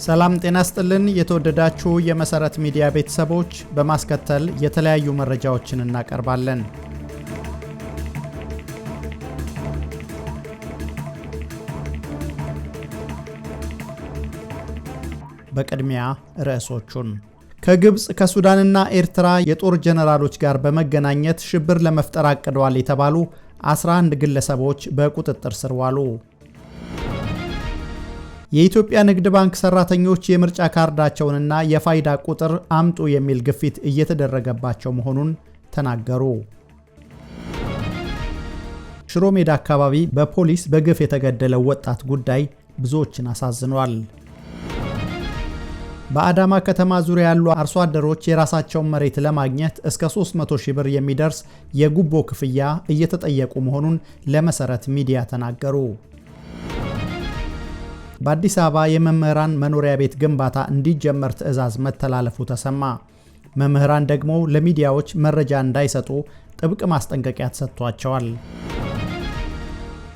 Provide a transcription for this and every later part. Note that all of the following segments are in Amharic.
ሰላም ጤና ይስጥልን የተወደዳችሁ የመሰረት ሚዲያ ቤተሰቦች በማስከተል የተለያዩ መረጃዎችን እናቀርባለን። በቅድሚያ ርዕሶቹን ከግብጽ ከሱዳንና ኤርትራ የጦር ጀነራሎች ጋር በመገናኘት ሽብር ለመፍጠር አቅደዋል የተባሉ 11 ግለሰቦች በቁጥጥር ስር ዋሉ። የኢትዮጵያ ንግድ ባንክ ሰራተኞች የምርጫ ካርዳቸውንና የፋይዳ ቁጥር አምጡ የሚል ግፊት እየተደረገባቸው መሆኑን ተናገሩ። ሽሮ ሜዳ አካባቢ በፖሊስ በግፍ የተገደለው ወጣት ጉዳይ ብዙዎችን አሳዝኗል። በአዳማ ከተማ ዙሪያ ያሉ አርሶ አደሮች የራሳቸውን መሬት ለማግኘት እስከ 300,000 ብር የሚደርስ የጉቦ ክፍያ እየተጠየቁ መሆኑን ለመሰረት ሚዲያ ተናገሩ። በአዲስ አበባ የመምህራን መኖሪያ ቤት ግንባታ እንዲጀመር ትዕዛዝ መተላለፉ ተሰማ። መምህራን ደግሞ ለሚዲያዎች መረጃ እንዳይሰጡ ጥብቅ ማስጠንቀቂያ ተሰጥቷቸዋል።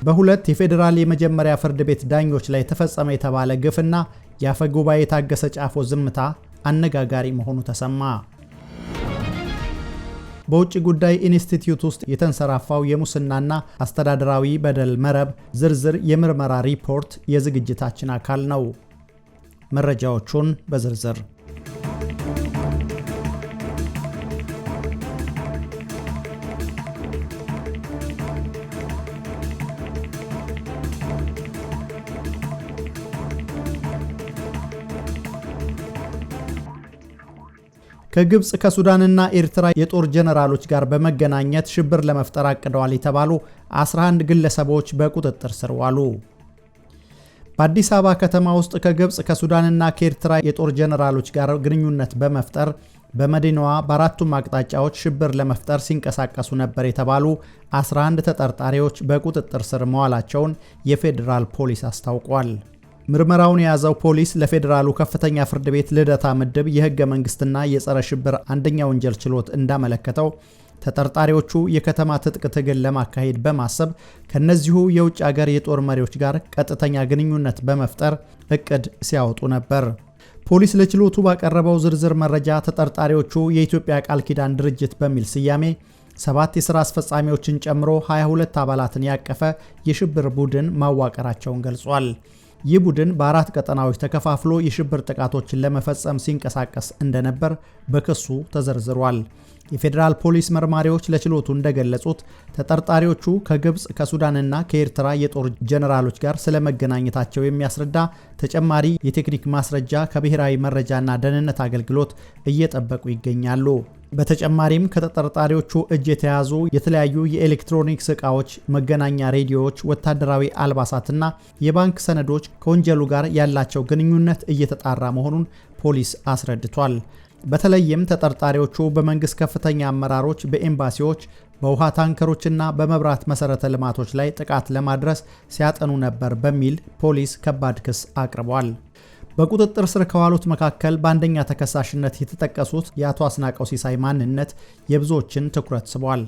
በሁለት የፌዴራል የመጀመሪያ ፍርድ ቤት ዳኞች ላይ ተፈጸመ የተባለ ግፍና የአፈጉባኤ ታገሰ ጫፎ ዝምታ አነጋጋሪ መሆኑ ተሰማ። በውጭ ጉዳይ ኢንስቲትዩት ውስጥ የተንሰራፋው የሙስናና አስተዳደራዊ በደል መረብ ዝርዝር የምርመራ ሪፖርት የዝግጅታችን አካል ነው። መረጃዎቹን በዝርዝር ከግብጽ ከሱዳንና ኤርትራ የጦር ጀነራሎች ጋር በመገናኘት ሽብር ለመፍጠር አቅደዋል የተባሉ 11 ግለሰቦች በቁጥጥር ስር ዋሉ። በአዲስ አበባ ከተማ ውስጥ ከግብጽ ከሱዳንና ከኤርትራ የጦር ጀነራሎች ጋር ግንኙነት በመፍጠር በመዲናዋ በአራቱም አቅጣጫዎች ሽብር ለመፍጠር ሲንቀሳቀሱ ነበር የተባሉ 11 ተጠርጣሪዎች በቁጥጥር ስር መዋላቸውን የፌዴራል ፖሊስ አስታውቋል። ምርመራውን የያዘው ፖሊስ ለፌዴራሉ ከፍተኛ ፍርድ ቤት ልደታ ምድብ የህገ መንግስትና የጸረ ሽብር አንደኛ ወንጀል ችሎት እንዳመለከተው ተጠርጣሪዎቹ የከተማ ትጥቅ ትግል ለማካሄድ በማሰብ ከነዚሁ የውጭ ሀገር የጦር መሪዎች ጋር ቀጥተኛ ግንኙነት በመፍጠር እቅድ ሲያወጡ ነበር። ፖሊስ ለችሎቱ ባቀረበው ዝርዝር መረጃ ተጠርጣሪዎቹ የኢትዮጵያ ቃል ኪዳን ድርጅት በሚል ስያሜ 7 የሥራ አስፈጻሚዎችን ጨምሮ 22 አባላትን ያቀፈ የሽብር ቡድን ማዋቀራቸውን ገልጿል። ይህ ቡድን በ4 ቀጠናዎች ተከፋፍሎ የሽብር ጥቃቶችን ለመፈጸም ሲንቀሳቀስ እንደነበር በክሱ ተዘርዝሯል። የፌዴራል ፖሊስ መርማሪዎች ለችሎቱ እንደገለጹት ተጠርጣሪዎቹ ከግብጽ ከሱዳንና ከኤርትራ የጦር ጀነራሎች ጋር ስለመገናኘታቸው የሚያስረዳ ተጨማሪ የቴክኒክ ማስረጃ ከብሔራዊ መረጃና ደህንነት አገልግሎት እየጠበቁ ይገኛሉ። በተጨማሪም ከተጠርጣሪዎቹ እጅ የተያዙ የተለያዩ የኤሌክትሮኒክስ ዕቃዎች፣ መገናኛ ሬዲዮዎች፣ ወታደራዊ አልባሳትና የባንክ ሰነዶች ከወንጀሉ ጋር ያላቸው ግንኙነት እየተጣራ መሆኑን ፖሊስ አስረድቷል። በተለይም ተጠርጣሪዎቹ በመንግስት ከፍተኛ አመራሮች፣ በኤምባሲዎች፣ በውሃ ታንከሮችና በመብራት መሰረተ ልማቶች ላይ ጥቃት ለማድረስ ሲያጠኑ ነበር በሚል ፖሊስ ከባድ ክስ አቅርቧል። በቁጥጥር ስር ከዋሉት መካከል በአንደኛ ተከሳሽነት የተጠቀሱት የአቶ አስናቀው ሲሳይ ማንነት የብዙዎችን ትኩረት ስቧል።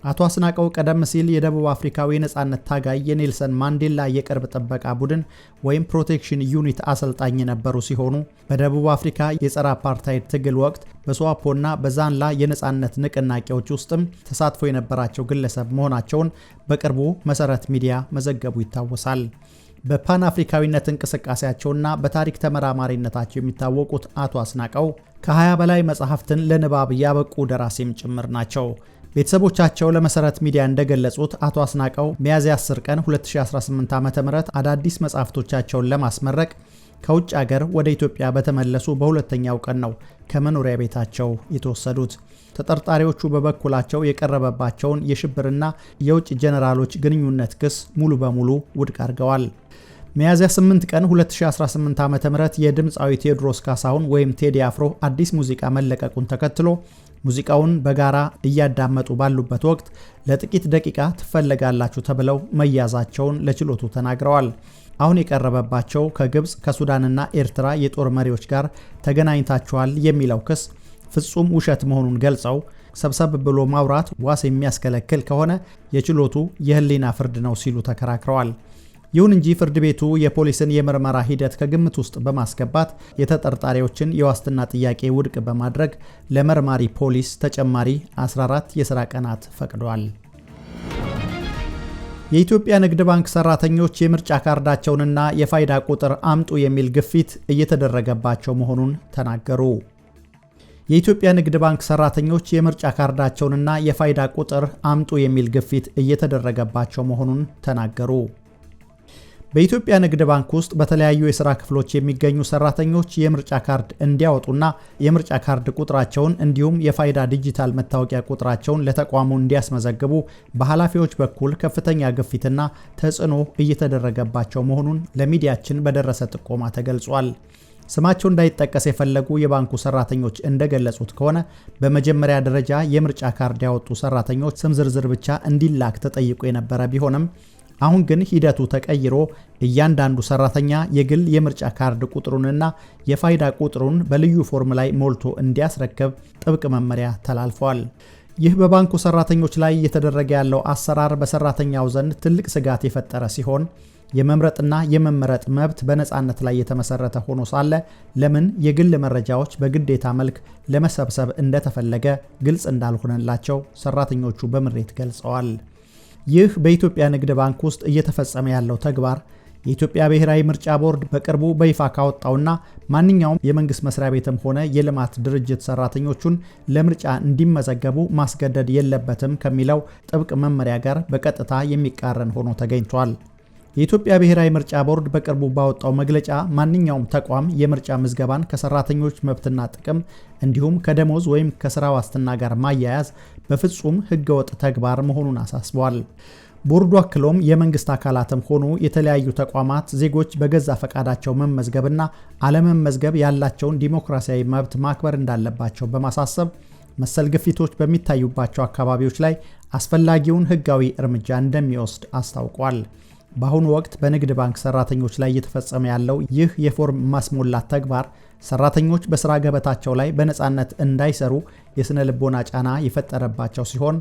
አቶ አስናቀው ቀደም ሲል የደቡብ አፍሪካዊ ነጻነት ታጋይ የኔልሰን ማንዴላ የቅርብ ጥበቃ ቡድን ወይም ፕሮቴክሽን ዩኒት አሰልጣኝ የነበሩ ሲሆኑ በደቡብ አፍሪካ የጸረ አፓርታይድ ትግል ወቅት በስዋፖና በዛንላ የነጻነት ንቅናቄዎች ውስጥም ተሳትፎ የነበራቸው ግለሰብ መሆናቸውን በቅርቡ መሰረት ሚዲያ መዘገቡ ይታወሳል። በፓን አፍሪካዊነት እንቅስቃሴያቸውና በታሪክ ተመራማሪነታቸው የሚታወቁት አቶ አስናቀው ከ20 በላይ መጽሐፍትን ለንባብ ያበቁ ደራሲም ጭምር ናቸው። ቤተሰቦቻቸው ለመሰረት ሚዲያ እንደገለጹት አቶ አስናቀው ሚያዝያ 10 ቀን 2018 ዓ.ም አዳዲስ መጽሐፍቶቻቸውን ለማስመረቅ ከውጭ ሀገር ወደ ኢትዮጵያ በተመለሱ በሁለተኛው ቀን ነው ከመኖሪያ ቤታቸው የተወሰዱት። ተጠርጣሪዎቹ በበኩላቸው የቀረበባቸውን የሽብርና የውጭ ጀነራሎች ግንኙነት ክስ ሙሉ በሙሉ ውድቅ አድርገዋል። ሚያዝያ 8 ቀን 2018 ዓ.ም የድምፃዊ ቴዎድሮስ ካሳሁን ወይም ቴዲ አፍሮ አዲስ ሙዚቃ መለቀቁን ተከትሎ ሙዚቃውን በጋራ እያዳመጡ ባሉበት ወቅት ለጥቂት ደቂቃ ትፈለጋላችሁ ተብለው መያዛቸውን ለችሎቱ ተናግረዋል። አሁን የቀረበባቸው ከግብጽ ከሱዳንና ኤርትራ የጦር መሪዎች ጋር ተገናኝታቸዋል የሚለው ክስ ፍጹም ውሸት መሆኑን ገልጸው ሰብሰብ ብሎ ማውራት ዋስ የሚያስከለክል ከሆነ የችሎቱ የህሊና ፍርድ ነው ሲሉ ተከራክረዋል። ይሁን እንጂ ፍርድ ቤቱ የፖሊስን የምርመራ ሂደት ከግምት ውስጥ በማስገባት የተጠርጣሪዎችን የዋስትና ጥያቄ ውድቅ በማድረግ ለመርማሪ ፖሊስ ተጨማሪ 14 የሥራ ቀናት ፈቅዷል። የኢትዮጵያ ንግድ ባንክ ሰራተኞች የምርጫ ካርዳቸውንና የፋይዳ ቁጥር አምጡ የሚል ግፊት እየተደረገባቸው መሆኑን ተናገሩ። የኢትዮጵያ ንግድ ባንክ ሰራተኞች የምርጫ ካርዳቸውንና የፋይዳ ቁጥር አምጡ የሚል ግፊት እየተደረገባቸው መሆኑን ተናገሩ። በኢትዮጵያ ንግድ ባንክ ውስጥ በተለያዩ የሥራ ክፍሎች የሚገኙ ሰራተኞች የምርጫ ካርድ እንዲያወጡና የምርጫ ካርድ ቁጥራቸውን እንዲሁም የፋይዳ ዲጂታል መታወቂያ ቁጥራቸውን ለተቋሙ እንዲያስመዘግቡ በኃላፊዎች በኩል ከፍተኛ ግፊትና ተጽዕኖ እየተደረገባቸው መሆኑን ለሚዲያችን በደረሰ ጥቆማ ተገልጿል። ስማቸው እንዳይጠቀስ የፈለጉ የባንኩ ሰራተኞች እንደገለጹት ከሆነ በመጀመሪያ ደረጃ የምርጫ ካርድ ያወጡ ሰራተኞች ስም ዝርዝር ብቻ እንዲላክ ተጠይቆ የነበረ ቢሆንም አሁን ግን ሂደቱ ተቀይሮ እያንዳንዱ ሰራተኛ የግል የምርጫ ካርድ ቁጥሩንና የፋይዳ ቁጥሩን በልዩ ፎርም ላይ ሞልቶ እንዲያስረክብ ጥብቅ መመሪያ ተላልፏል። ይህ በባንኩ ሰራተኞች ላይ እየተደረገ ያለው አሰራር በሰራተኛው ዘንድ ትልቅ ስጋት የፈጠረ ሲሆን የመምረጥና የመመረጥ መብት በነፃነት ላይ የተመሰረተ ሆኖ ሳለ ለምን የግል መረጃዎች በግዴታ መልክ ለመሰብሰብ እንደተፈለገ ግልጽ እንዳልሆነላቸው ሰራተኞቹ በምሬት ገልጸዋል። ይህ በኢትዮጵያ ንግድ ባንክ ውስጥ እየተፈጸመ ያለው ተግባር የኢትዮጵያ ብሔራዊ ምርጫ ቦርድ በቅርቡ በይፋ ካወጣውና ማንኛውም የመንግስት መስሪያ ቤትም ሆነ የልማት ድርጅት ሰራተኞቹን ለምርጫ እንዲመዘገቡ ማስገደድ የለበትም ከሚለው ጥብቅ መመሪያ ጋር በቀጥታ የሚቃረን ሆኖ ተገኝቷል። የኢትዮጵያ ብሔራዊ ምርጫ ቦርድ በቅርቡ ባወጣው መግለጫ ማንኛውም ተቋም የምርጫ ምዝገባን ከሰራተኞች መብትና ጥቅም እንዲሁም ከደሞዝ ወይም ከስራ ዋስትና ጋር ማያያዝ በፍጹም ህገወጥ ተግባር መሆኑን አሳስቧል። ቦርዱ አክሎም የመንግስት አካላትም ሆኑ የተለያዩ ተቋማት ዜጎች በገዛ ፈቃዳቸው መመዝገብና አለመመዝገብ ያላቸውን ዲሞክራሲያዊ መብት ማክበር እንዳለባቸው በማሳሰብ መሰል ግፊቶች በሚታዩባቸው አካባቢዎች ላይ አስፈላጊውን ህጋዊ እርምጃ እንደሚወስድ አስታውቋል። በአሁኑ ወቅት በንግድ ባንክ ሰራተኞች ላይ እየተፈጸመ ያለው ይህ የፎርም ማስሞላት ተግባር ሰራተኞች በስራ ገበታቸው ላይ በነፃነት እንዳይሰሩ የስነ ልቦና ጫና የፈጠረባቸው ሲሆን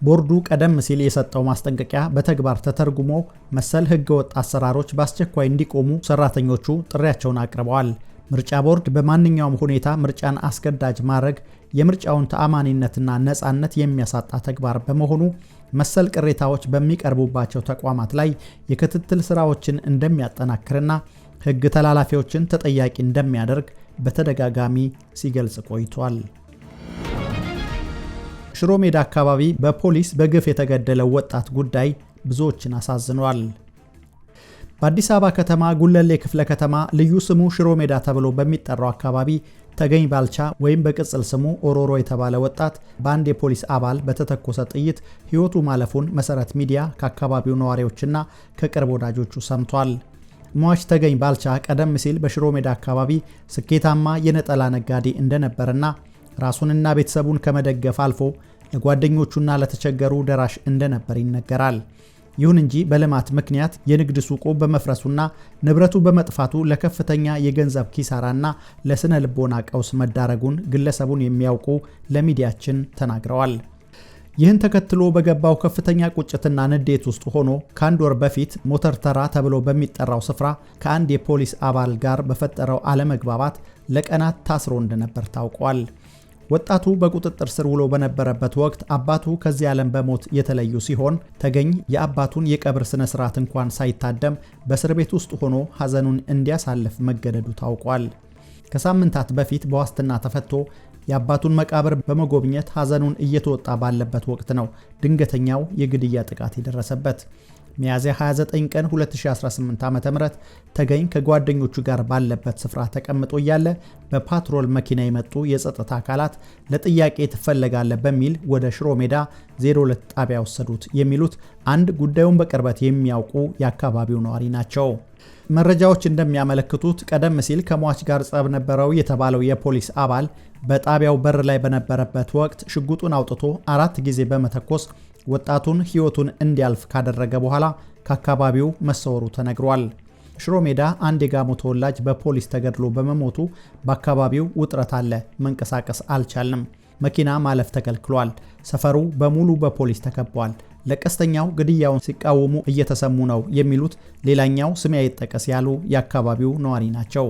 ቦርዱ ቀደም ሲል የሰጠው ማስጠንቀቂያ በተግባር ተተርጉሞ መሰል ህገወጥ አሰራሮች በአስቸኳይ እንዲቆሙ ሰራተኞቹ ጥሪያቸውን አቅርበዋል። ምርጫ ቦርድ በማንኛውም ሁኔታ ምርጫን አስገዳጅ ማድረግ የምርጫውን ተአማኒነትና ነፃነት የሚያሳጣ ተግባር በመሆኑ መሰል ቅሬታዎች በሚቀርቡባቸው ተቋማት ላይ የክትትል ስራዎችን እንደሚያጠናክርና ህግ ተላላፊዎችን ተጠያቂ እንደሚያደርግ በተደጋጋሚ ሲገልጽ ቆይቷል። ሽሮ ሜዳ አካባቢ በፖሊስ በግፍ የተገደለው ወጣት ጉዳይ ብዙዎችን አሳዝኗል። በአዲስ አበባ ከተማ ጉለሌ ክፍለ ከተማ ልዩ ስሙ ሽሮ ሜዳ ተብሎ በሚጠራው አካባቢ ተገኝ ባልቻ ወይም በቅጽል ስሙ ኦሮሮ የተባለ ወጣት በአንድ የፖሊስ አባል በተተኮሰ ጥይት ህይወቱ ማለፉን መሰረት ሚዲያ ከአካባቢው ነዋሪዎችና ከቅርብ ወዳጆቹ ሰምቷል። ሟች ተገኝ ባልቻ ቀደም ሲል በሽሮ ሜዳ አካባቢ ስኬታማ የነጠላ ነጋዴ እንደነበርና ራሱንና ቤተሰቡን ከመደገፍ አልፎ ለጓደኞቹና ለተቸገሩ ደራሽ እንደነበር ይነገራል። ይሁን እንጂ በልማት ምክንያት የንግድ ሱቁ በመፍረሱና ንብረቱ በመጥፋቱ ለከፍተኛ የገንዘብ ኪሳራና ለስነ ልቦና ቀውስ መዳረጉን ግለሰቡን የሚያውቁ ለሚዲያችን ተናግረዋል። ይህን ተከትሎ በገባው ከፍተኛ ቁጭትና ንዴት ውስጥ ሆኖ ከአንድ ወር በፊት ሞተር ተራ ተብሎ በሚጠራው ስፍራ ከአንድ የፖሊስ አባል ጋር በፈጠረው አለመግባባት ለቀናት ታስሮ እንደነበር ታውቋል። ወጣቱ በቁጥጥር ስር ውሎ በነበረበት ወቅት አባቱ ከዚህ ዓለም በሞት የተለዩ ሲሆን ተገኝ የአባቱን የቀብር ስነ ስርዓት እንኳን ሳይታደም በእስር ቤት ውስጥ ሆኖ ሐዘኑን እንዲያሳልፍ መገደዱ ታውቋል። ከሳምንታት በፊት በዋስትና ተፈቶ የአባቱን መቃብር በመጎብኘት ሐዘኑን እየተወጣ ባለበት ወቅት ነው ድንገተኛው የግድያ ጥቃት የደረሰበት። ሚያዝያ 29 ቀን 2018 ዓ.ም ተገኝ ከጓደኞቹ ጋር ባለበት ስፍራ ተቀምጦ እያለ በፓትሮል መኪና የመጡ የጸጥታ አካላት ለጥያቄ ትፈለጋለህ በሚል ወደ ሽሮ ሜዳ 02 ጣቢያ ወሰዱት የሚሉት አንድ ጉዳዩን በቅርበት የሚያውቁ የአካባቢው ነዋሪ ናቸው። መረጃዎች እንደሚያመለክቱት ቀደም ሲል ከሟች ጋር ጸብ ነበረው የተባለው የፖሊስ አባል በጣቢያው በር ላይ በነበረበት ወቅት ሽጉጡን አውጥቶ 4 ጊዜ በመተኮስ ወጣቱን ህይወቱን እንዲያልፍ ካደረገ በኋላ ከአካባቢው መሰወሩ ተነግሯል። ሽሮ ሜዳ አንድ የጋሞ ተወላጅ በፖሊስ ተገድሎ በመሞቱ በአካባቢው ውጥረት አለ። መንቀሳቀስ አልቻልንም። መኪና ማለፍ ተከልክሏል። ሰፈሩ በሙሉ በፖሊስ ተከቧል። ለቀስተኛው ግድያውን ሲቃወሙ እየተሰሙ ነው የሚሉት ሌላኛው ስም አይጠቀስ ያሉ የአካባቢው ነዋሪ ናቸው።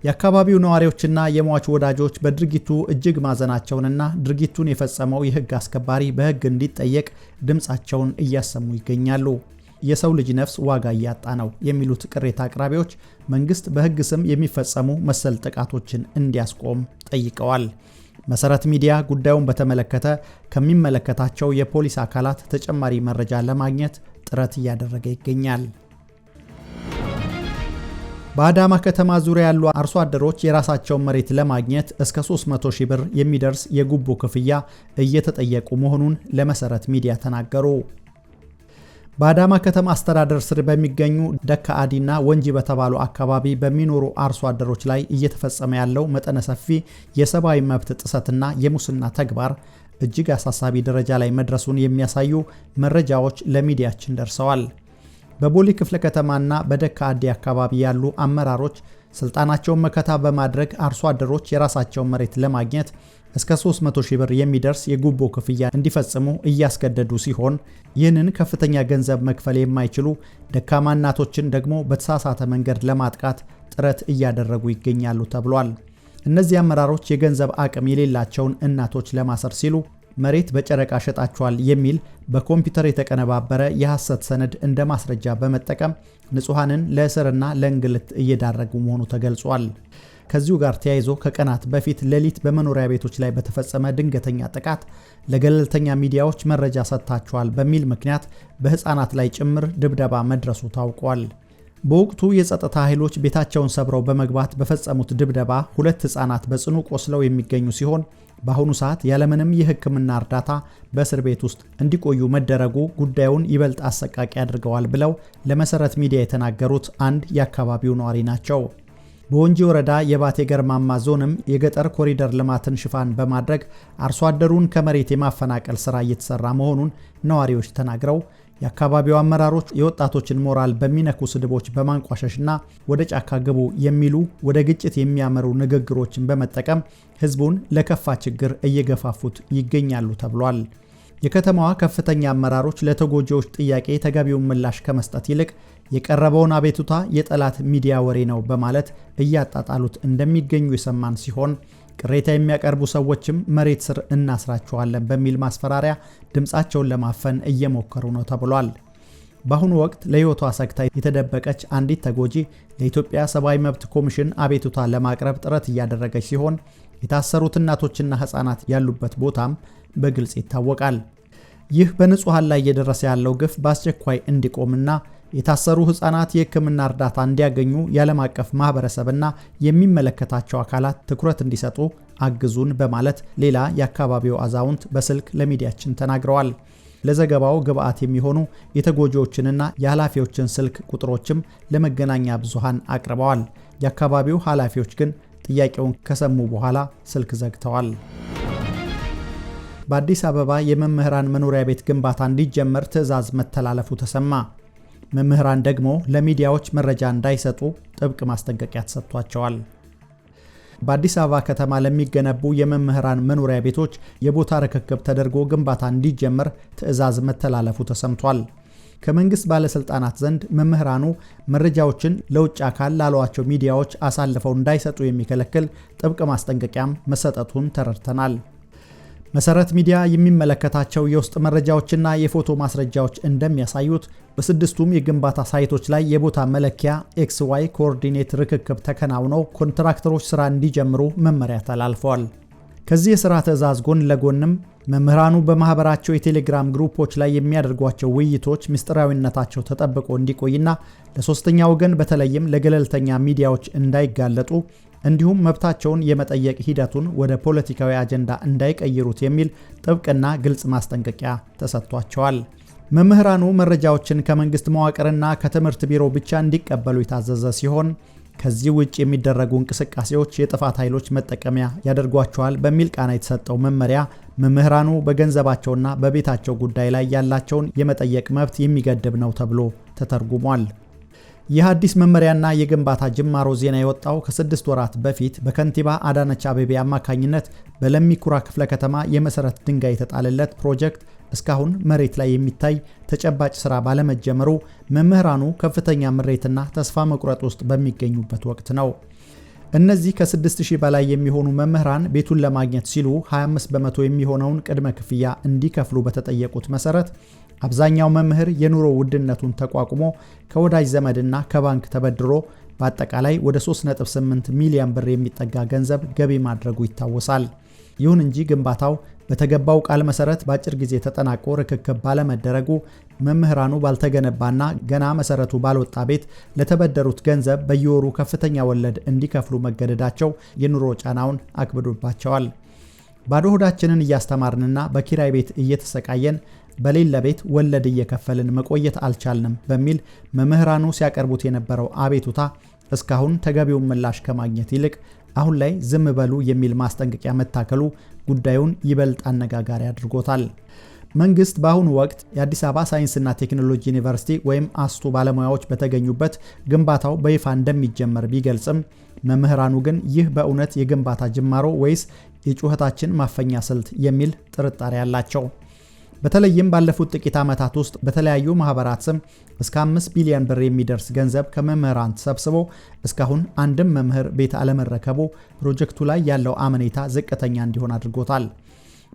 የአካባቢው ነዋሪዎችና የሟች ወዳጆች በድርጊቱ እጅግ ማዘናቸውንና ድርጊቱን የፈጸመው የሕግ አስከባሪ በሕግ እንዲጠየቅ ድምፃቸውን እያሰሙ ይገኛሉ። የሰው ልጅ ነፍስ ዋጋ እያጣ ነው የሚሉት ቅሬታ አቅራቢዎች መንግስት በሕግ ስም የሚፈጸሙ መሰል ጥቃቶችን እንዲያስቆም ጠይቀዋል። መሰረት ሚዲያ ጉዳዩን በተመለከተ ከሚመለከታቸው የፖሊስ አካላት ተጨማሪ መረጃ ለማግኘት ጥረት እያደረገ ይገኛል። በአዳማ ከተማ ዙሪያ ያሉ አርሶ አደሮች የራሳቸውን መሬት ለማግኘት እስከ 300,000 ብር የሚደርስ የጉቦ ክፍያ እየተጠየቁ መሆኑን ለመሰረት ሚዲያ ተናገሩ። በአዳማ ከተማ አስተዳደር ስር በሚገኙ ደካ አዲና ወንጂ በተባሉ አካባቢ በሚኖሩ አርሶ አደሮች ላይ እየተፈጸመ ያለው መጠነ ሰፊ የሰብአዊ መብት ጥሰትና የሙስና ተግባር እጅግ አሳሳቢ ደረጃ ላይ መድረሱን የሚያሳዩ መረጃዎች ለሚዲያችን ደርሰዋል። በቦሌ ክፍለ ከተማና በደካ አዲ አካባቢ ያሉ አመራሮች ስልጣናቸውን መከታ በማድረግ አርሶ አደሮች የራሳቸውን መሬት ለማግኘት እስከ 300,000 ብር የሚደርስ የጉቦ ክፍያ እንዲፈጽሙ እያስገደዱ ሲሆን ይህንን ከፍተኛ ገንዘብ መክፈል የማይችሉ ደካማ እናቶችን ደግሞ በተሳሳተ መንገድ ለማጥቃት ጥረት እያደረጉ ይገኛሉ ተብሏል። እነዚህ አመራሮች የገንዘብ አቅም የሌላቸውን እናቶች ለማሰር ሲሉ መሬት በጨረቃ ሸጣቸዋል የሚል በኮምፒውተር የተቀነባበረ የሐሰት ሰነድ እንደ ማስረጃ በመጠቀም ንጹሃንን ለእስርና ለእንግልት እየዳረጉ መሆኑ ተገልጿል። ከዚሁ ጋር ተያይዞ ከቀናት በፊት ሌሊት በመኖሪያ ቤቶች ላይ በተፈጸመ ድንገተኛ ጥቃት ለገለልተኛ ሚዲያዎች መረጃ ሰጥታቸዋል በሚል ምክንያት በህፃናት ላይ ጭምር ድብደባ መድረሱ ታውቋል። በወቅቱ የጸጥታ ኃይሎች ቤታቸውን ሰብረው በመግባት በፈጸሙት ድብደባ 2 ህፃናት በጽኑ ቆስለው የሚገኙ ሲሆን በአሁኑ ሰዓት ያለምንም የሕክምና እርዳታ በእስር ቤት ውስጥ እንዲቆዩ መደረጉ ጉዳዩን ይበልጥ አሰቃቂ አድርገዋል ብለው ለመሰረት ሚዲያ የተናገሩት አንድ የአካባቢው ነዋሪ ናቸው። በወንጂ ወረዳ የባቴ ገርማማ ዞንም የገጠር ኮሪደር ልማትን ሽፋን በማድረግ አርሶ አደሩን ከመሬት የማፈናቀል ስራ እየተሰራ መሆኑን ነዋሪዎች ተናግረው የአካባቢው አመራሮች የወጣቶችን ሞራል በሚነኩ ስድቦች በማንቋሸሽና ወደ ጫካ ግቡ የሚሉ ወደ ግጭት የሚያመሩ ንግግሮችን በመጠቀም ህዝቡን ለከፋ ችግር እየገፋፉት ይገኛሉ ተብሏል። የከተማዋ ከፍተኛ አመራሮች ለተጎጂዎች ጥያቄ ተገቢውን ምላሽ ከመስጠት ይልቅ የቀረበውን አቤቱታ የጠላት ሚዲያ ወሬ ነው በማለት እያጣጣሉት እንደሚገኙ የሰማን ሲሆን ቅሬታ የሚያቀርቡ ሰዎችም መሬት ስር እናስራቸዋለን በሚል ማስፈራሪያ ድምፃቸውን ለማፈን እየሞከሩ ነው ተብሏል። በአሁኑ ወቅት ለህይወቷ ሰግታ የተደበቀች አንዲት ተጎጂ ለኢትዮጵያ ሰብአዊ መብት ኮሚሽን አቤቱታ ለማቅረብ ጥረት እያደረገች ሲሆን የታሰሩት እናቶችና ህፃናት ያሉበት ቦታም በግልጽ ይታወቃል። ይህ በንጹሃን ላይ እየደረሰ ያለው ግፍ በአስቸኳይ እንዲቆምና የታሰሩ ህፃናት የህክምና እርዳታ እንዲያገኙ የዓለም አቀፍ ማህበረሰብና የሚመለከታቸው አካላት ትኩረት እንዲሰጡ አግዙን በማለት ሌላ የአካባቢው አዛውንት በስልክ ለሚዲያችን ተናግረዋል። ለዘገባው ግብአት የሚሆኑ የተጎጂዎችንና የኃላፊዎችን ስልክ ቁጥሮችም ለመገናኛ ብዙሃን አቅርበዋል። የአካባቢው ኃላፊዎች ግን ጥያቄውን ከሰሙ በኋላ ስልክ ዘግተዋል። በአዲስ አበባ የመምህራን መኖሪያ ቤት ግንባታ እንዲጀመር ትዕዛዝ መተላለፉ ተሰማ። መምህራን ደግሞ ለሚዲያዎች መረጃ እንዳይሰጡ ጥብቅ ማስጠንቀቂያ ተሰጥቷቸዋል። በአዲስ አበባ ከተማ ለሚገነቡ የመምህራን መኖሪያ ቤቶች የቦታ ርክክብ ተደርጎ ግንባታ እንዲጀመር ትዕዛዝ መተላለፉ ተሰምቷል። ከመንግስት ባለስልጣናት ዘንድ መምህራኑ መረጃዎችን ለውጭ አካል ላሏቸው ሚዲያዎች አሳልፈው እንዳይሰጡ የሚከለክል ጥብቅ ማስጠንቀቂያም መሰጠቱን ተረድተናል። መሰረት ሚዲያ የሚመለከታቸው የውስጥ መረጃዎችና የፎቶ ማስረጃዎች እንደሚያሳዩት በስድስቱም የግንባታ ሳይቶች ላይ የቦታ መለኪያ XY ኮኦርዲኔት ርክክብ ተከናውነው ኮንትራክተሮች ስራ እንዲጀምሩ መመሪያ ተላልፈዋል። ከዚህ የሥራ ትዕዛዝ ጎን ለጎንም መምህራኑ በማህበራቸው የቴሌግራም ግሩፖች ላይ የሚያደርጓቸው ውይይቶች ምስጢራዊነታቸው ተጠብቆ እንዲቆይና ለሶስተኛ ወገን በተለይም ለገለልተኛ ሚዲያዎች እንዳይጋለጡ እንዲሁም መብታቸውን የመጠየቅ ሂደቱን ወደ ፖለቲካዊ አጀንዳ እንዳይቀይሩት የሚል ጥብቅና ግልጽ ማስጠንቀቂያ ተሰጥቷቸዋል። መምህራኑ መረጃዎችን ከመንግስት መዋቅርና ከትምህርት ቢሮ ብቻ እንዲቀበሉ የታዘዘ ሲሆን ከዚህ ውጭ የሚደረጉ እንቅስቃሴዎች የጥፋት ኃይሎች መጠቀሚያ ያደርጓቸዋል በሚል ቃና የተሰጠው መመሪያ መምህራኑ በገንዘባቸውና በቤታቸው ጉዳይ ላይ ያላቸውን የመጠየቅ መብት የሚገድብ ነው ተብሎ ተተርጉሟል። የአዲስ መመሪያና የግንባታ ጅማሮ ዜና የወጣው ከ6 ወራት በፊት በከንቲባ አዳነች አቤቤ አማካኝነት በለሚ ኩራ ክፍለ ከተማ የመሰረት ድንጋይ የተጣለለት ፕሮጀክት እስካሁን መሬት ላይ የሚታይ ተጨባጭ ስራ ባለመጀመሩ መምህራኑ ከፍተኛ ምሬትና ተስፋ መቁረጥ ውስጥ በሚገኙበት ወቅት ነው። እነዚህ ከ6000 በላይ የሚሆኑ መምህራን ቤቱን ለማግኘት ሲሉ 25 በመቶ የሚሆነውን ቅድመ ክፍያ እንዲከፍሉ በተጠየቁት መሰረት አብዛኛው መምህር የኑሮ ውድነቱን ተቋቁሞ ከወዳጅ ዘመድና ከባንክ ተበድሮ በአጠቃላይ ወደ 3.8 ሚሊዮን ብር የሚጠጋ ገንዘብ ገቢ ማድረጉ ይታወሳል። ይሁን እንጂ ግንባታው በተገባው ቃል መሰረት በአጭር ጊዜ ተጠናቆ ርክክብ ባለመደረጉ መምህራኑ ባልተገነባና ገና መሰረቱ ባልወጣ ቤት ለተበደሩት ገንዘብ በየወሩ ከፍተኛ ወለድ እንዲከፍሉ መገደዳቸው የኑሮ ጫናውን አክብዶባቸዋል። ባዶ ሆዳችንን እያስተማርንና በኪራይ ቤት እየተሰቃየን በሌለ ቤት ወለድ እየከፈልን መቆየት አልቻልንም በሚል መምህራኑ ሲያቀርቡት የነበረው አቤቱታ እስካሁን ተገቢውን ምላሽ ከማግኘት ይልቅ አሁን ላይ ዝም በሉ የሚል ማስጠንቀቂያ መታከሉ ጉዳዩን ይበልጥ አነጋጋሪ አድርጎታል። መንግስት በአሁኑ ወቅት የአዲስ አበባ ሳይንስና ቴክኖሎጂ ዩኒቨርሲቲ ወይም አስቱ ባለሙያዎች በተገኙበት ግንባታው በይፋ እንደሚጀመር ቢገልጽም መምህራኑ ግን ይህ በእውነት የግንባታ ጅማሮ ወይስ የጩኸታችን ማፈኛ ስልት የሚል ጥርጣሬ አላቸው። በተለይም ባለፉት ጥቂት ዓመታት ውስጥ በተለያዩ ማህበራት ስም እስከ 5 ቢሊዮን ብር የሚደርስ ገንዘብ ከመምህራን ተሰብስቦ እስካሁን አንድም መምህር ቤት አለመረከቡ ፕሮጀክቱ ላይ ያለው አመኔታ ዝቅተኛ እንዲሆን አድርጎታል።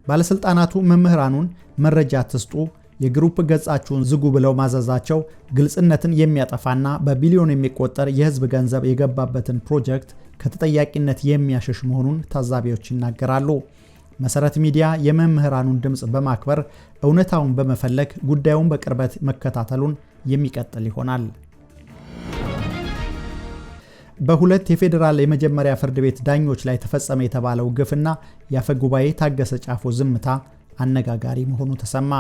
ባለስልጣናቱ መምህራኑን መረጃ ትስጡ፣ የግሩፕ ገጻችሁን ዝጉ ብለው ማዘዛቸው ግልጽነትን የሚያጠፋና በቢሊዮን የሚቆጠር የህዝብ ገንዘብ የገባበትን ፕሮጀክት ከተጠያቂነት የሚያሸሽ መሆኑን ታዛቢዎች ይናገራሉ። መሰረት ሚዲያ የመምህራኑን ድምጽ በማክበር እውነታውን በመፈለግ ጉዳዩን በቅርበት መከታተሉን የሚቀጥል ይሆናል። በሁለት የፌዴራል የመጀመሪያ ፍርድ ቤት ዳኞች ላይ ተፈጸመ የተባለው ግፍና የአፈጉባኤ ታገሰ ጫፎ ዝምታ አነጋጋሪ መሆኑ ተሰማ።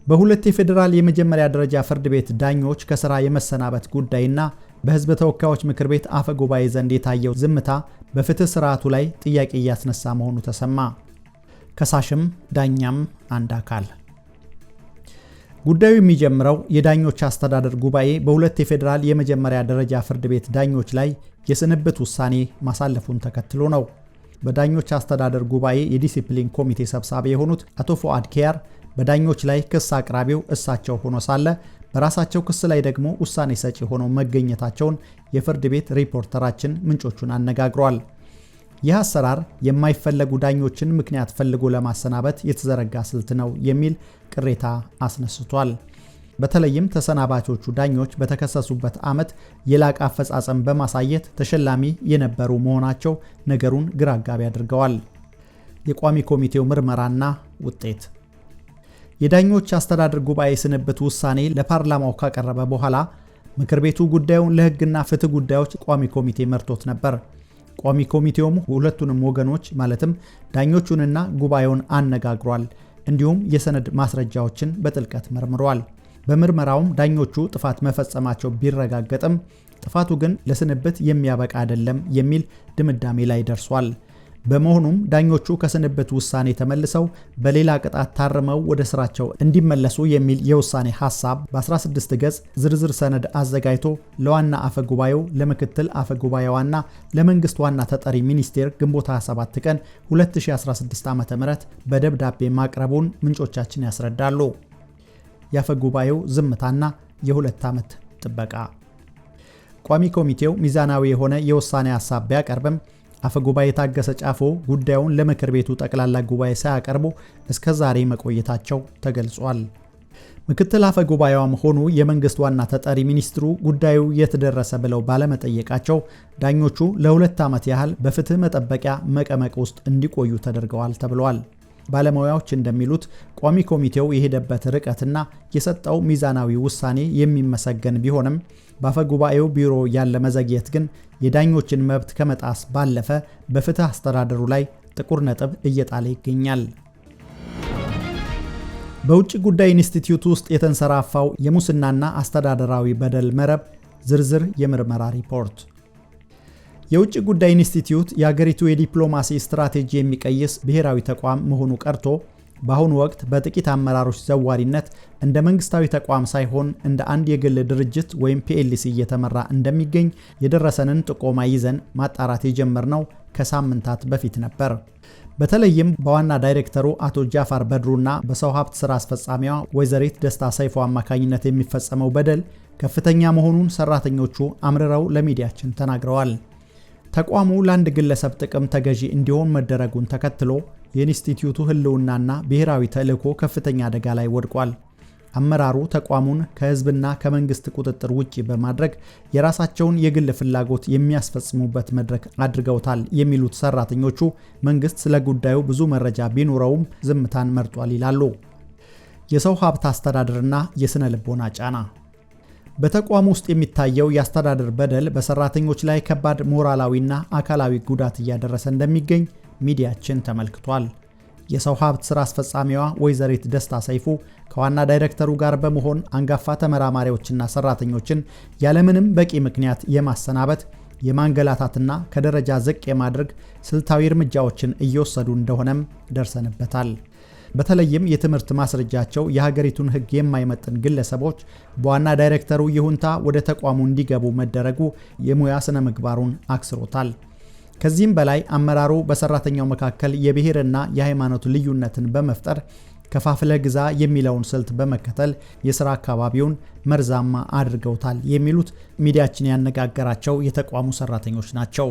በሁለት የፌዴራል የመጀመሪያ ደረጃ ፍርድ ቤት ዳኞች ከስራ የመሰናበት ጉዳይና በህዝብ ተወካዮች ምክር ቤት አፈ ጉባኤ ዘንድ የታየው ዝምታ በፍትህ ስርዓቱ ላይ ጥያቄ እያስነሳ መሆኑ ተሰማ። ከሳሽም ዳኛም አንድ አካል። ጉዳዩ የሚጀምረው የዳኞች አስተዳደር ጉባኤ በሁለት የፌዴራል የመጀመሪያ ደረጃ ፍርድ ቤት ዳኞች ላይ የስንብት ውሳኔ ማሳለፉን ተከትሎ ነው። በዳኞች አስተዳደር ጉባኤ የዲሲፕሊን ኮሚቴ ሰብሳቢ የሆኑት አቶ ፉአድ ኪያር በዳኞች ላይ ክስ አቅራቢው እሳቸው ሆኖ ሳለ በራሳቸው ክስ ላይ ደግሞ ውሳኔ ሰጪ ሆነው መገኘታቸውን የፍርድ ቤት ሪፖርተራችን ምንጮቹን አነጋግሯል። ይህ አሰራር የማይፈለጉ ዳኞችን ምክንያት ፈልጎ ለማሰናበት የተዘረጋ ስልት ነው የሚል ቅሬታ አስነስቷል። በተለይም ተሰናባቾቹ ዳኞች በተከሰሱበት ዓመት የላቀ አፈጻጸም በማሳየት ተሸላሚ የነበሩ መሆናቸው ነገሩን ግራ አጋቢ አድርገዋል። የቋሚ ኮሚቴው ምርመራና ውጤት የዳኞች አስተዳደር ጉባኤ ስንብት ውሳኔ ለፓርላማው ካቀረበ በኋላ ምክር ቤቱ ጉዳዩን ለሕግና ፍትህ ጉዳዮች ቋሚ ኮሚቴ መርቶት ነበር። ቋሚ ኮሚቴውም ሁለቱንም ወገኖች ማለትም ዳኞቹንና ጉባኤውን አነጋግሯል። እንዲሁም የሰነድ ማስረጃዎችን በጥልቀት መርምሯል። በምርመራውም ዳኞቹ ጥፋት መፈጸማቸው ቢረጋገጥም ጥፋቱ ግን ለስንብት የሚያበቃ አይደለም የሚል ድምዳሜ ላይ ደርሷል። በመሆኑም ዳኞቹ ከስንብት ውሳኔ ተመልሰው በሌላ ቅጣት ታርመው ወደ ስራቸው እንዲመለሱ የሚል የውሳኔ ሐሳብ በ16 ገጽ ዝርዝር ሰነድ አዘጋጅቶ ለዋና አፈ ጉባኤው፣ ለምክትል አፈ ጉባኤዋና ለመንግስት ዋና ተጠሪ ሚኒስቴር ግንቦት 27 ቀን 2016 ዓ.ም በደብዳቤ ማቅረቡን ምንጮቻችን ያስረዳሉ። የአፈ ጉባኤው ዝምታና የ2 ዓመት ጥበቃ። ቋሚ ኮሚቴው ሚዛናዊ የሆነ የውሳኔ ሐሳብ ቢያቀርብም አፈ ጉባኤ ታገሰ ጫፎ ጉዳዩን ለምክር ቤቱ ጠቅላላ ጉባኤ ሳያቀርቡ እስከ ዛሬ መቆየታቸው ተገልጿል። ምክትል አፈ ጉባኤዋም ሆኑ የመንግስት ዋና ተጠሪ ሚኒስትሩ ጉዳዩ የት ደረሰ ብለው ባለመጠየቃቸው ዳኞቹ ለ2 ዓመት ያህል በፍትህ መጠበቂያ መቀመቅ ውስጥ እንዲቆዩ ተደርገዋል ተብሏል። ባለሙያዎች እንደሚሉት ቋሚ ኮሚቴው የሄደበት ርቀትና የሰጠው ሚዛናዊ ውሳኔ የሚመሰገን ቢሆንም በአፈ ጉባኤው ቢሮ ያለ መዘግየት ግን የዳኞችን መብት ከመጣስ ባለፈ በፍትህ አስተዳደሩ ላይ ጥቁር ነጥብ እየጣለ ይገኛል። በውጭ ጉዳይ ኢንስቲትዩት ውስጥ የተንሰራፋው የሙስናና አስተዳደራዊ በደል መረብ ዝርዝር የምርመራ ሪፖርት። የውጭ ጉዳይ ኢንስቲትዩት የሀገሪቱ የዲፕሎማሲ ስትራቴጂ የሚቀይስ ብሔራዊ ተቋም መሆኑ ቀርቶ በአሁኑ ወቅት በጥቂት አመራሮች ዘዋሪነት እንደ መንግስታዊ ተቋም ሳይሆን እንደ አንድ የግል ድርጅት ወይም PLC እየተመራ እንደሚገኝ የደረሰንን ጥቆማ ይዘን ማጣራት የጀመርነው ከሳምንታት በፊት ነበር። በተለይም በዋና ዳይሬክተሩ አቶ ጃፋር በድሩና በሰው ሀብት ስራ አስፈጻሚዋ ወይዘሪት ደስታ ሰይፎ አማካኝነት የሚፈጸመው በደል ከፍተኛ መሆኑን ሰራተኞቹ አምርረው ለሚዲያችን ተናግረዋል። ተቋሙ ለአንድ ግለሰብ ጥቅም ተገዢ እንዲሆን መደረጉን ተከትሎ የኢንስቲትዩቱ ህልውናና ብሔራዊ ተልዕኮ ከፍተኛ አደጋ ላይ ወድቋል። አመራሩ ተቋሙን ከህዝብና ከመንግስት ቁጥጥር ውጪ በማድረግ የራሳቸውን የግል ፍላጎት የሚያስፈጽሙበት መድረክ አድርገውታል የሚሉት ሰራተኞቹ መንግስት ስለ ጉዳዩ ብዙ መረጃ ቢኖረውም ዝምታን መርጧል ይላሉ። የሰው ሀብት አስተዳደርና የስነ ልቦና ጫና። በተቋሙ ውስጥ የሚታየው የአስተዳደር በደል በሰራተኞች ላይ ከባድ ሞራላዊና አካላዊ ጉዳት እያደረሰ እንደሚገኝ ሚዲያችን ተመልክቷል። የሰው ሀብት ስራ አስፈጻሚዋ ወይዘሪት ደስታ ሰይፉ ከዋና ዳይሬክተሩ ጋር በመሆን አንጋፋ ተመራማሪዎችና ሰራተኞችን ያለምንም በቂ ምክንያት የማሰናበት፣ የማንገላታትና ከደረጃ ዝቅ የማድረግ ስልታዊ እርምጃዎችን እየወሰዱ እንደሆነም ደርሰንበታል። በተለይም የትምህርት ማስረጃቸው የሀገሪቱን ሕግ የማይመጥን ግለሰቦች በዋና ዳይሬክተሩ ይሁንታ ወደ ተቋሙ እንዲገቡ መደረጉ የሙያ ስነ ምግባሩን አክስሮታል። ከዚህም በላይ አመራሩ በሰራተኛው መካከል የብሔርና የሃይማኖት ልዩነትን በመፍጠር ከፋፍለ ግዛ የሚለውን ስልት በመከተል የሥራ አካባቢውን መርዛማ አድርገውታል የሚሉት ሚዲያችን ያነጋገራቸው የተቋሙ ሰራተኞች ናቸው።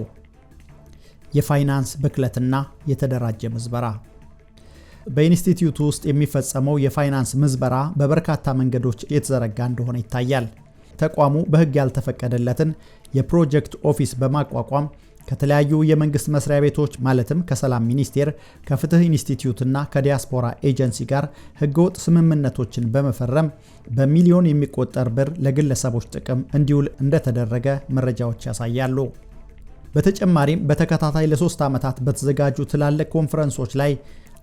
የፋይናንስ ብክለትና የተደራጀ ምዝበራ። በኢንስቲትዩቱ ውስጥ የሚፈጸመው የፋይናንስ ምዝበራ በበርካታ መንገዶች የተዘረጋ እንደሆነ ይታያል። ተቋሙ በሕግ ያልተፈቀደለትን የፕሮጀክት ኦፊስ በማቋቋም ከተለያዩ የመንግስት መስሪያ ቤቶች ማለትም ከሰላም ሚኒስቴር፣ ከፍትህ ኢንስቲትዩትና ከዲያስፖራ ኤጀንሲ ጋር ህገወጥ ስምምነቶችን በመፈረም በሚሊዮን የሚቆጠር ብር ለግለሰቦች ጥቅም እንዲውል እንደተደረገ መረጃዎች ያሳያሉ። በተጨማሪም በተከታታይ ለ3 ዓመታት በተዘጋጁ ትላልቅ ኮንፈረንሶች ላይ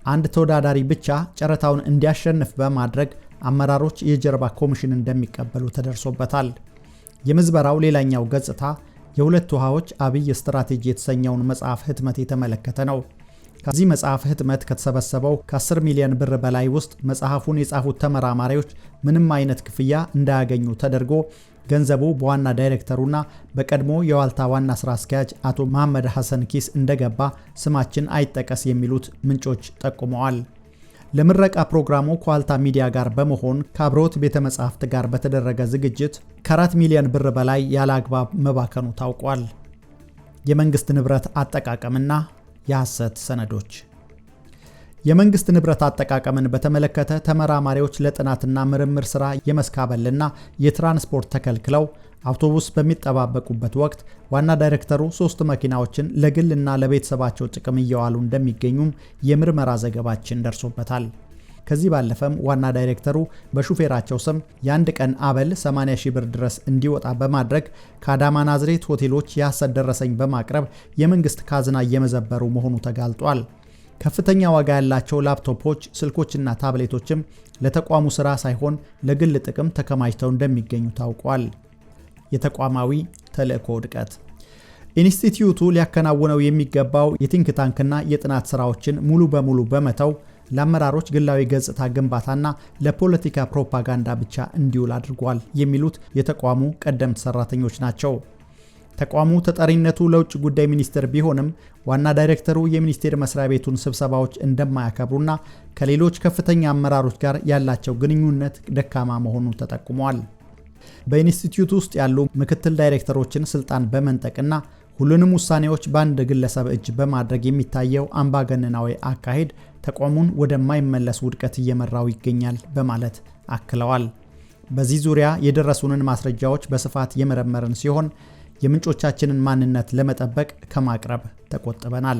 አንድ ተወዳዳሪ ብቻ ጨረታውን እንዲያሸንፍ በማድረግ አመራሮች የጀርባ ኮሚሽን እንደሚቀበሉ ተደርሶበታል። የምዝበራው ሌላኛው ገጽታ የሁለት ውሃዎች አብይ ስትራቴጂ የተሰኘውን መጽሐፍ ህትመት የተመለከተ ነው። ከዚህ መጽሐፍ ህትመት ከተሰበሰበው ከ10 ሚሊዮን ብር በላይ ውስጥ መጽሐፉን የጻፉት ተመራማሪዎች ምንም አይነት ክፍያ እንዳያገኙ ተደርጎ ገንዘቡ በዋና ዳይሬክተሩና በቀድሞ የዋልታ ዋና ስራ አስኪያጅ አቶ መሐመድ ሐሰን ኪስ እንደገባ ስማችን አይጠቀስ የሚሉት ምንጮች ጠቁመዋል። ለምረቃ ፕሮግራሙ ከዋልታ ሚዲያ ጋር በመሆን ከአብሮት ቤተ መጻሕፍት ጋር በተደረገ ዝግጅት ከ4 ሚሊዮን ብር በላይ ያለ አግባብ መባከኑ ታውቋል። የመንግስት ንብረት አጠቃቀምና የሐሰት ሰነዶች። የመንግስት ንብረት አጠቃቀምን በተመለከተ ተመራማሪዎች ለጥናትና ምርምር ስራ የመስካበልና የትራንስፖርት ተከልክለው አውቶቡስ በሚጠባበቁበት ወቅት ዋና ዳይሬክተሩ 3 መኪናዎችን ለግልና ለቤተሰባቸው ጥቅም እየዋሉ እንደሚገኙም የምርመራ ዘገባችን ደርሶበታል። ከዚህ ባለፈም ዋና ዳይሬክተሩ በሹፌራቸው ስም የአንድ ቀን አበል 80 ሺህ ብር ድረስ እንዲወጣ በማድረግ ከአዳማ ናዝሬት ሆቴሎች የሐሰት ደረሰኝ በማቅረብ የመንግስት ካዝና እየመዘበሩ መሆኑ ተጋልጧል። ከፍተኛ ዋጋ ያላቸው ላፕቶፖች፣ ስልኮችና ታብሌቶችም ለተቋሙ ስራ ሳይሆን ለግል ጥቅም ተከማችተው እንደሚገኙ ታውቋል። የተቋማዊ ተልዕኮ ውድቀት። ኢንስቲትዩቱ ሊያከናውነው የሚገባው የቲንክ ታንክና የጥናት ስራዎችን ሙሉ በሙሉ በመተው ለአመራሮች ግላዊ ገጽታ ግንባታና ለፖለቲካ ፕሮፓጋንዳ ብቻ እንዲውል አድርጓል የሚሉት የተቋሙ ቀደምት ሰራተኞች ናቸው። ተቋሙ ተጠሪነቱ ለውጭ ጉዳይ ሚኒስቴር ቢሆንም ዋና ዳይሬክተሩ የሚኒስቴር መስሪያ ቤቱን ስብሰባዎች እንደማያከብሩና ከሌሎች ከፍተኛ አመራሮች ጋር ያላቸው ግንኙነት ደካማ መሆኑ ተጠቁሟል። በኢንስቲትዩቱ ውስጥ ያሉ ምክትል ዳይሬክተሮችን ስልጣን በመንጠቅና ሁሉንም ውሳኔዎች በአንድ ግለሰብ እጅ በማድረግ የሚታየው አምባገነናዊ አካሄድ ተቋሙን ወደማይመለስ ውድቀት እየመራው ይገኛል በማለት አክለዋል። በዚህ ዙሪያ የደረሱንን ማስረጃዎች በስፋት የመረመርን ሲሆን የምንጮቻችንን ማንነት ለመጠበቅ ከማቅረብ ተቆጥበናል።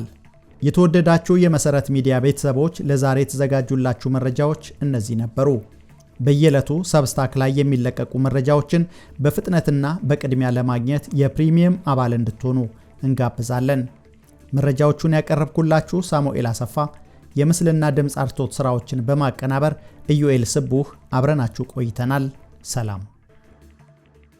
የተወደዳችሁ የመሰረት ሚዲያ ቤተሰቦች ለዛሬ የተዘጋጁላችሁ መረጃዎች እነዚህ ነበሩ። በየዕለቱ ሰብስታክ ላይ የሚለቀቁ መረጃዎችን በፍጥነትና በቅድሚያ ለማግኘት የፕሪሚየም አባል እንድትሆኑ እንጋብዛለን። መረጃዎቹን ያቀረብኩላችሁ ሳሙኤል አሰፋ፣ የምስልና ድምፅ አርቶት ስራዎችን በማቀናበር ኢዩኤል ስቡህ አብረናችሁ ቆይተናል። ሰላም።